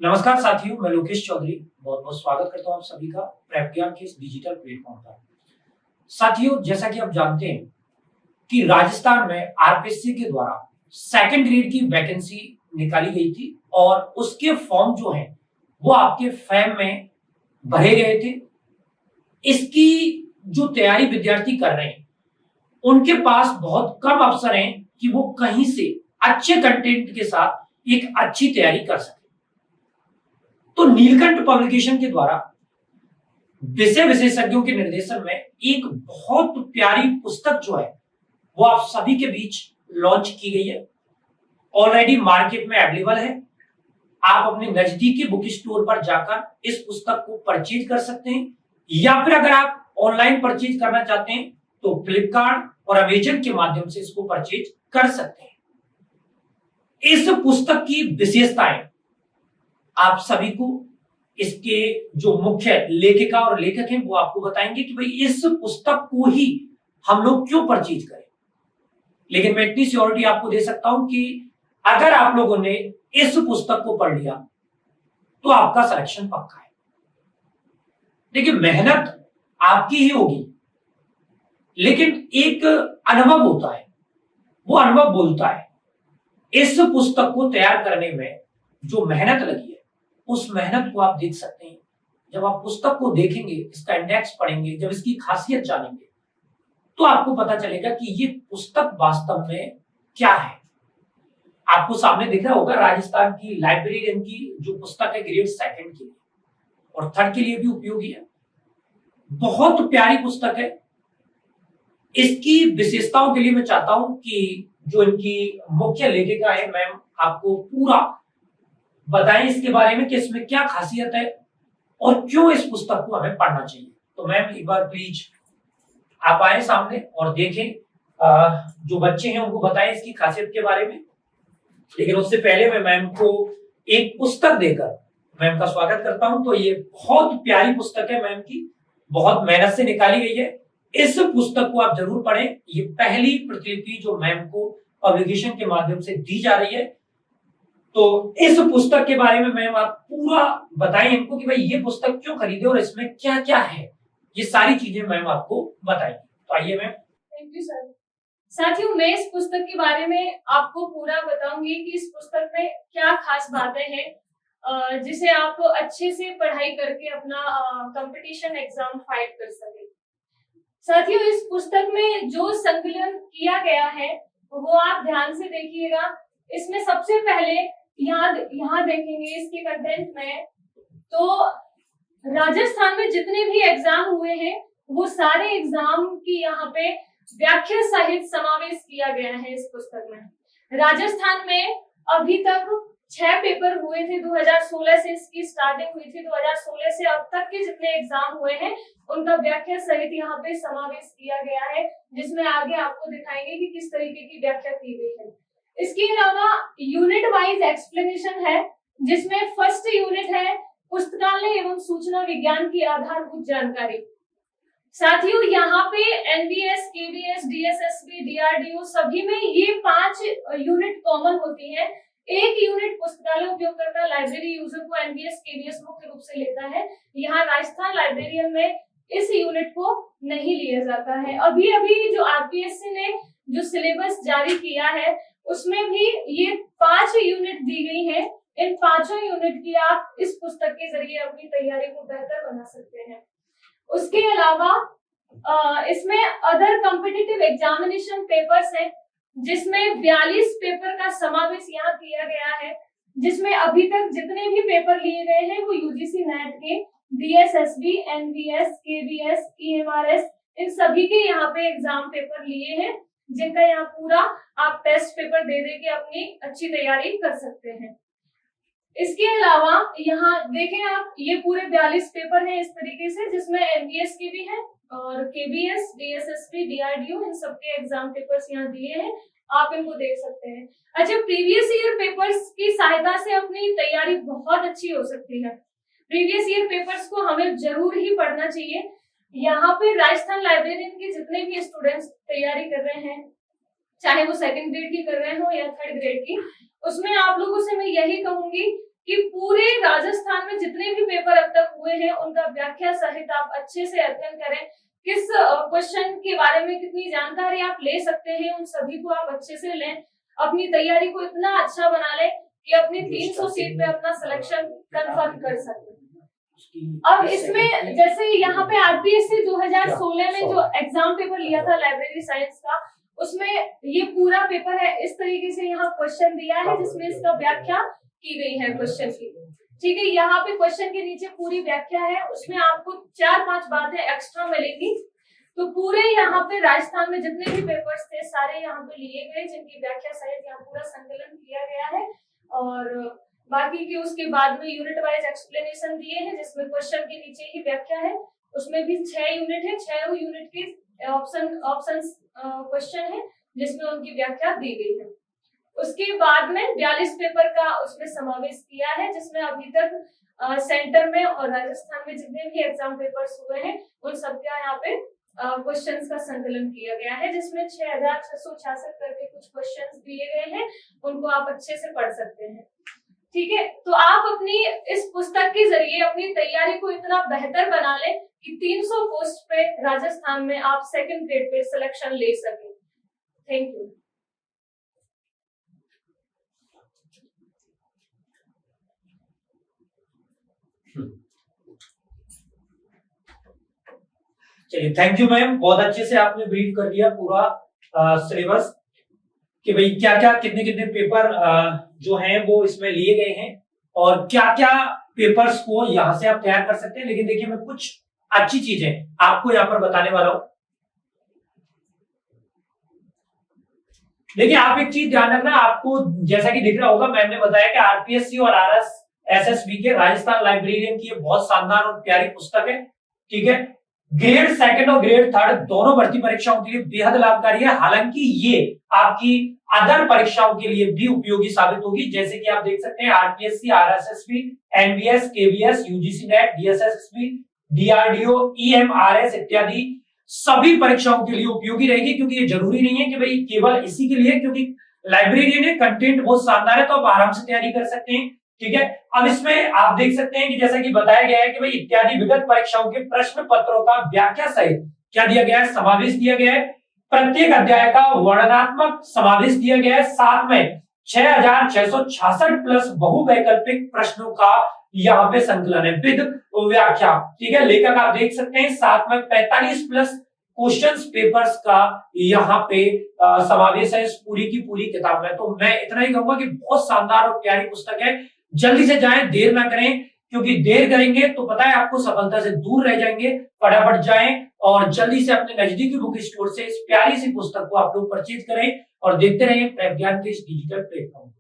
नमस्कार साथियों, मैं लोकेश चौधरी बहुत बहुत स्वागत करता हूं आप सभी का प्रेप ज्ञान के इस डिजिटल प्लेटफॉर्म पर। साथियों, जैसा कि आप जानते हैं कि राजस्थान में आरपीएससी के द्वारा सेकंड ग्रेड की वैकेंसी निकाली गई थी और उसके फॉर्म जो हैं वो आपके फैम में भरे गए थे। इसकी जो तैयारी विद्यार्थी कर रहे हैं उनके पास बहुत कम अवसर हैं कि वो कहीं से अच्छे कंटेंट के साथ एक अच्छी तैयारी कर सके। तो नीलकंठ पब्लिकेशन के द्वारा विषय विशेषज्ञों के निर्देशन में एक बहुत प्यारी पुस्तक जो है वो आप सभी के बीच लॉन्च की गई है। ऑलरेडी मार्केट में अवेलेबल है। आप अपने नजदीकी बुक स्टोर पर जाकर इस पुस्तक को परचेज कर सकते हैं, या फिर अगर आप ऑनलाइन परचेज करना चाहते हैं तो फ्लिपकार्ट और अमेजन के माध्यम से इसको परचेज कर सकते हैं। इस पुस्तक की विशेषताएं आप सभी को इसके जो मुख्य लेखिका और लेखक हैं वो आपको बताएंगे कि भाई इस पुस्तक को ही हम लोग क्यों परचेज करें। लेकिन मैं इतनी श्योरिटी आपको दे सकता हूं कि अगर आप लोगों ने इस पुस्तक को पढ़ लिया तो आपका सिलेक्शन पक्का है। देखिए, मेहनत आपकी ही होगी, लेकिन एक अनुभव होता है, वो अनुभव बोलता है। इस पुस्तक को तैयार करने में जो मेहनत लगी है उस मेहनत को आप देख सकते हैं। जब आप पुस्तक को देखेंगे, इसका इंडेक्स पढ़ेंगे, जब इसकी खासियत जानेंगे तो आपको पता चलेगा कि ये पुस्तक वास्तव में क्या है। आपको सामने दिख रहा होगा राजस्थान की लाइब्रेरियन की जो पुस्तक है ग्रेड सेकंड के लिए और थर्ड के लिए भी उपयोगी है। बहुत प्यारी पुस्तक है। इसकी विशेषताओं के लिए मैं चाहता हूं कि जो इनकी मुख्य लेखिका है मैम आपको पूरा बताएं इसके बारे में कि इसमें क्या खासियत है और क्यों इस पुस्तक को हमें पढ़ना चाहिए। तो मैम एक बार प्लीज आप आए सामने और देखें, जो बच्चे हैं उनको बताएं इसकी खासियत के बारे में। लेकिन उससे पहले मैं मैम को एक पुस्तक देकर मैम का स्वागत करता हूं। तो ये बहुत प्यारी पुस्तक है मैम की, बहुत मेहनत से निकाली गई है। इस पुस्तक को आप जरूर पढ़ें। ये पहली प्रतिलिपि जो मैम को पब्लिकेशन के माध्यम से दी जा रही है। तो इस पुस्तक के बारे में मैम आप पूरा बताएं इनको कि भाई ये पुस्तक क्यों खरीदे और इसमें क्या क्या है। ये सारी चीजें मैम आपको बताएंगी। तो आइए मैम। Thank you sir. साथियों, मैं इस पुस्तक के बारे में आपको पूरा बताऊंगी कि इस पुस्तक में क्या खास बातें हैं जिसे आप अच्छे से पढ़ाई करके अपना कंपटीशन एग्जाम फाइट कर सके। साथियों, इस पुस्तक में जो संकलन किया गया है वो आप ध्यान से देखिएगा। इसमें सबसे पहले यहाँ देखेंगे इसके कंटेंट में, तो राजस्थान में जितने भी एग्जाम हुए हैं वो सारे एग्जाम की यहाँ पे व्याख्या सहित समावेश किया गया है इस पुस्तक में। राजस्थान में अभी तक 6 पेपर हुए थे। 2016 से इसकी स्टार्टिंग हुई थी। 2016 से अब तक के जितने एग्जाम हुए हैं उनका व्याख्या सहित यहाँ पे समावेश किया गया है, जिसमें आगे आपको दिखाएंगे कि किस तरीके की व्याख्या की गई है। इसके अलावा यूनिट वाइज एक्सप्लेनेशन है, जिसमें फर्स्ट यूनिट है पुस्तकालय एवं सूचना विज्ञान की आधारभूत जानकारी। साथियों, यहाँ पे एनवीएस, केवीएस, डीएसएसबी, डीआरडीओ सभी में ये 5 यूनिट कॉमन होती है। एक यूनिट पुस्तकालय उपयोगकर्ता लाइब्रेरी यूजर को एनवीएस, केवीएस मुख्य रूप से लेता है। यहाँ राजस्थान लाइब्रेरियन में इस यूनिट को नहीं लिया जाता है। अभी अभी जो आरपीएससी ने जो सिलेबस जारी किया है उसमें भी ये 5 यूनिट दी गई है। इन 5 यूनिट की आप इस पुस्तक के जरिए अपनी तैयारी को बेहतर बना सकते हैं। उसके अलावा इसमें अदर कॉम्पिटिटिव एग्जामिनेशन पेपर्स हैं, जिसमें 42 पेपर का समावेश यहाँ किया गया है, जिसमें अभी तक जितने भी पेपर लिए गए हैं वो यूजीसी नेट के डीएसएसबी, एनवीएस, केवीएस, ईएमआरएस इन सभी के यहाँ पे एग्जाम पेपर लिए हैं, जिनका यहाँ पूरा आप टेस्ट पेपर दे के अपनी अच्छी तैयारी कर सकते हैं। इसके अलावा यहाँ देखें आप, ये पूरे 42 पेपर हैं इस तरीके से, जिसमें एनवीएस के भी हैं और केबीएस, डीएसएसपी, डीआरडीओ इन सबके एग्जाम पेपर्स यहाँ दिए हैं। आप इनको देख सकते हैं। अच्छा, प्रीवियस ईयर पेपर्स की सहायता से अपनी तैयारी बहुत अच्छी हो सकती है। प्रीवियस ईयर पेपर्स को हमें जरूर ही पढ़ना चाहिए। यहाँ पे राजस्थान लाइब्रेरियन के जितने भी स्टूडेंट्स तैयारी कर रहे हैं चाहे वो सेकंड ग्रेड की कर रहे हो या थर्ड ग्रेड की। उसमें आप लोगों से मैं यही कहूंगी कि पूरे राजस्थान में जितने भी पेपर अब तक हुए हैं उनका व्याख्या सहित आप अच्छे से अध्ययन करें। किस क्वेश्चन के बारे में कितनी जानकारी आप ले सकते हैं, उन सभी को आप अच्छे से लें। अपनी तैयारी को इतना अच्छा बना लें कि अपनी 300 सीट पे अपना सिलेक्शन कंफर्म कर सकें। अब इसमें जैसे यहाँ पे आरपीएससी 2016 में जो एग्जाम पेपर लिया था लाइब्रेरी साइंस का, उसमें ये पूरा पेपर है। इस तरीके से यहाँ क्वेश्चन दिया है जिसमें इसका व्याख्या की गई है क्वेश्चन की। ठीक है, यहाँ पे क्वेश्चन के नीचे पूरी व्याख्या है, उसमें आपको 4-5 बातें एक्स्ट्रा मिलेंगी। तो पूरे यहाँ पे राजस्थान में जितने भी पेपर्स थे सारे यहाँ पे लिए गए, जिनकी व्याख्या सहित यहाँ पूरा संकलन किया गया है। और बाकी के उसके बाद में यूनिट वाइज एक्सप्लेनेशन दिए हैं, जिसमें क्वेश्चन के नीचे ही व्याख्या है। उसमें भी 6 यूनिट है, 6 यूनिट के ऑप्शन क्वेश्चन है जिसमें उनकी व्याख्या दी गई है। उसके बाद में 42 पेपर का उसमें समावेश किया है, जिसमें अभी तक सेंटर में और राजस्थान में जितने भी एग्जाम पेपर्स हुए हैं उन सबका यहाँ पे क्वेश्चंस का संकलन किया गया है, जिसमें 6666 करके कुछ क्वेश्चंस दिए गए हैं, उनको आप अच्छे से पढ़ सकते हैं। ठीक है, तो आप अपनी इस पुस्तक के जरिए अपनी तैयारी को इतना बेहतर बना लें कि 300 पोस्ट पे राजस्थान में आप सेकंड ग्रेड पे सिलेक्शन ले सकें। Thank you. चलिए, थैंक यू मैम, बहुत अच्छे से आपने ब्रीफ कर दिया पूरा सिलेबस कि भाई क्या क्या कितने कितने पेपर जो हैं वो इसमें लिए गए हैं और क्या क्या पेपर्स को यहाँ से आप तैयार कर सकते हैं। लेकिन देखिए, मैं कुछ अच्छी चीजें आपको यहाँ पर बताने वाला हूं। देखिए, आप एक चीज ध्यान रखना, आपको जैसा कि दिख रहा होगा, मैंने बताया कि आरपीएससी और आरएसएसबी के राजस्थान लाइब्रेरियन की बहुत शानदार और प्यारी पुस्तक है। ठीक है, ग्रेड सेकंड और ग्रेड थर्ड दोनों भर्ती परीक्षाओं के लिए बेहद लाभकारी है। हालांकि ये आपकी अदर परीक्षाओं के लिए भी उपयोगी साबित होगी, जैसे कि आप देख सकते हैं RPSC, RSSB, NBS, KVS, UGC net, DSSB, DRDO, EMRS इत्यादि सभी परीक्षाओं के लिए उपयोगी रहेगी। क्योंकि ये जरूरी नहीं है कि भाई केवल इसी के लिए, क्योंकि लाइब्रेरियन है, कंटेंट बहुत शानदार है, तो आप आराम से तैयारी कर सकते हैं। ठीक है, अब इसमें आप देख सकते हैं कि जैसा कि बताया गया है कि भाई इत्यादि विगत परीक्षाओं के प्रश्न पत्रों का व्याख्या सहित क्या दिया गया है, समावेश दिया गया है। प्रत्येक अध्याय का वर्णनात्मक समावेश दिया गया है। साथ में 6666 प्लस बहुवैकल्पिक प्रश्नों का यहाँ पे संकलन है विद व्याख्या। ठीक है, लेखक आप देख सकते हैं, साथ में 45 प्लस क्वेश्चंस पेपर्स का यहाँ पे समावेश है इस पूरी की पूरी किताब में। तो मैं इतना ही कहूंगा कि बहुत शानदार और प्यारी पुस्तक है। जल्दी से जाएं, देर ना करें, क्योंकि देर करेंगे तो पता है आपको सफलता से दूर रह जाएंगे। फटाफट जाएं और जल्दी से अपने नजदीकी बुक स्टोर से इस प्यारी सी पुस्तक को आप लोग परचेज करें और देखते रहें प्रेप ज्ञान के इस डिजिटल प्लेटफॉर्म।